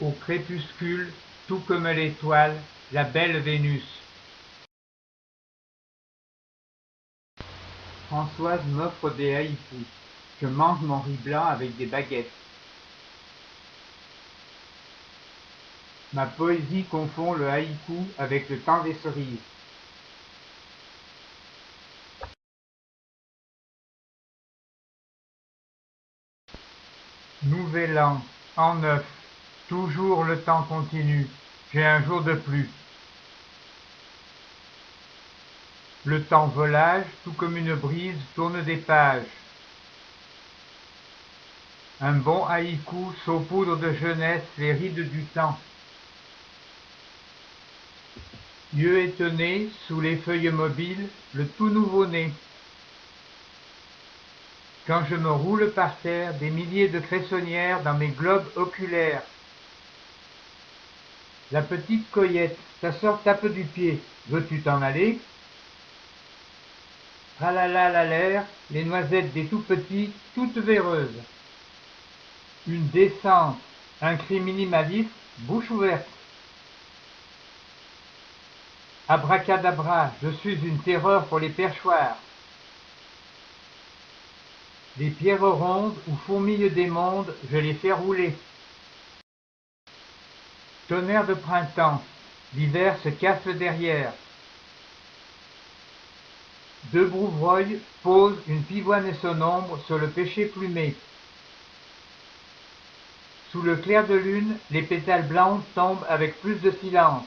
au crépuscule, tout comme l'étoile, la belle Vénus. Françoise m'offre des haïkus. Je mange mon riz blanc avec des baguettes. Ma poésie confond le haïku avec le temps des cerises. Nouvel an, an neuf, toujours le temps continue, j'ai un jour de plus. Le temps volage, tout comme une brise, tourne des pages. Un bon haïku saupoudre de jeunesse les rides du temps. Yeux étonnés, sous les feuilles mobiles, le tout nouveau-né. Quand je me roule par terre, des milliers de cressonnières dans mes globes oculaires. La petite Coyette, ta sœur tape du pied, veux-tu t'en aller? Tralala la l'air, les noisettes des tout-petits, toutes véreuses. Une descente, un cri minimaliste, bouche ouverte. Abracadabra, je suis une terreur pour les perchoirs. Les pierres rondes où fourmillent des mondes, je les fais rouler. Tonnerre de printemps, l'hiver se casse derrière. Deux brouvreuils posent une pivoine et son ombre sur le pêcher plumé. Sous le clair de lune, les pétales blancs tombent avec plus de silence.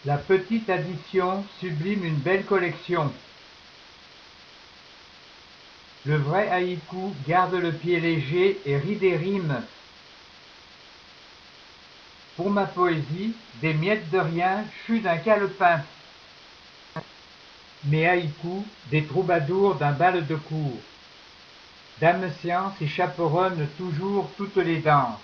La petite addition sublime une belle collection. Le vrai haïku garde le pied léger et rit des rimes. Pour ma poésie, des miettes de rien chutent d'un calepin. Mes haïkus, des troubadours d'un bal de cour. Dame Science y chaperonne toujours toutes les danses.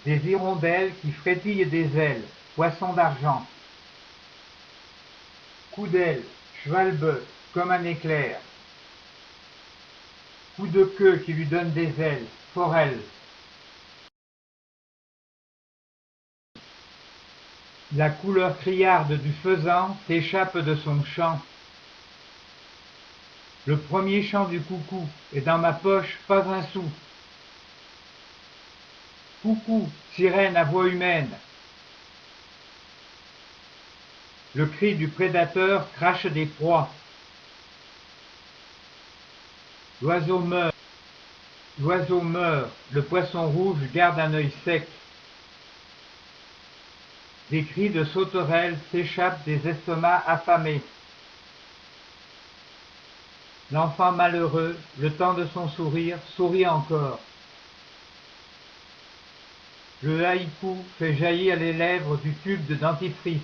Des hirondelles qui frétillent des ailes, poissons d'argent. Coup d'aile, cheval-bœuf, comme un éclair. Coup de queue qui lui donne des ailes, forelle. La couleur criarde du faisan s'échappe de son chant. Le premier chant du coucou est dans ma poche, pas un sou. Coucou, sirène à voix humaine. Le cri du prédateur crache des proies. L'oiseau meurt, le poisson rouge garde un œil sec. Des cris de sauterelles s'échappent des estomacs affamés. L'enfant malheureux, le temps de son sourire, sourit encore. Le haïku fait jaillir les lèvres du tube de dentifrice.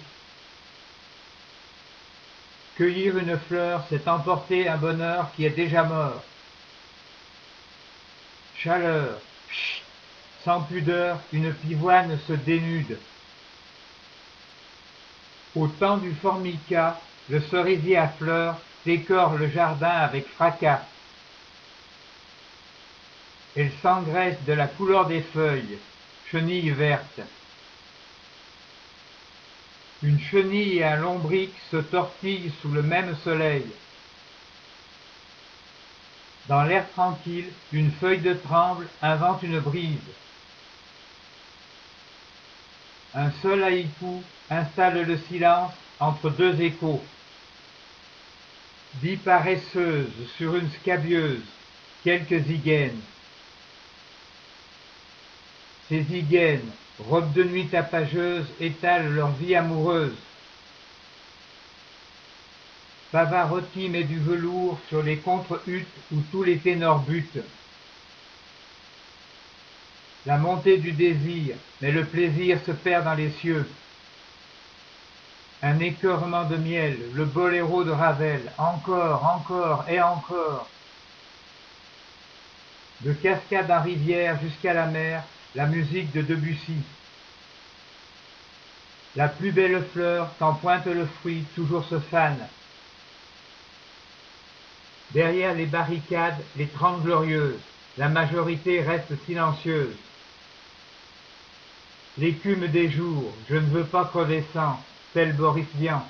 Cueillir une fleur, c'est emporter un bonheur qui est déjà mort. Chaleur, chut, sans pudeur, une pivoine se dénude. Au temps du formica, le cerisier à fleurs décore le jardin avec fracas. Elle s'engraisse de la couleur des feuilles, chenille verte. Une chenille et un lombric se tortillent sous le même soleil. Dans l'air tranquille, une feuille de tremble invente une brise. Un seul haïku installe le silence entre deux échos. Vie paresseuse sur une scabieuse, quelques zigènes. Ces zigènes, robes de nuit tapageuses, étalent leur vie amoureuse. Pavarotti met du velours sur les contre-huttes où tous les ténors butent. La montée du désir, mais le plaisir se perd dans les cieux. Un écœurement de miel, le boléro de Ravel, encore, encore et encore. De cascade en rivière jusqu'à la mer, la musique de Debussy. La plus belle fleur, quand pointe le fruit, toujours se fane. Derrière les barricades, les 30 glorieuses. La majorité reste silencieuse. L'écume des jours, je ne veux pas crever sans, tel Boris Vian.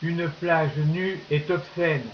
Une plage nue est obscène,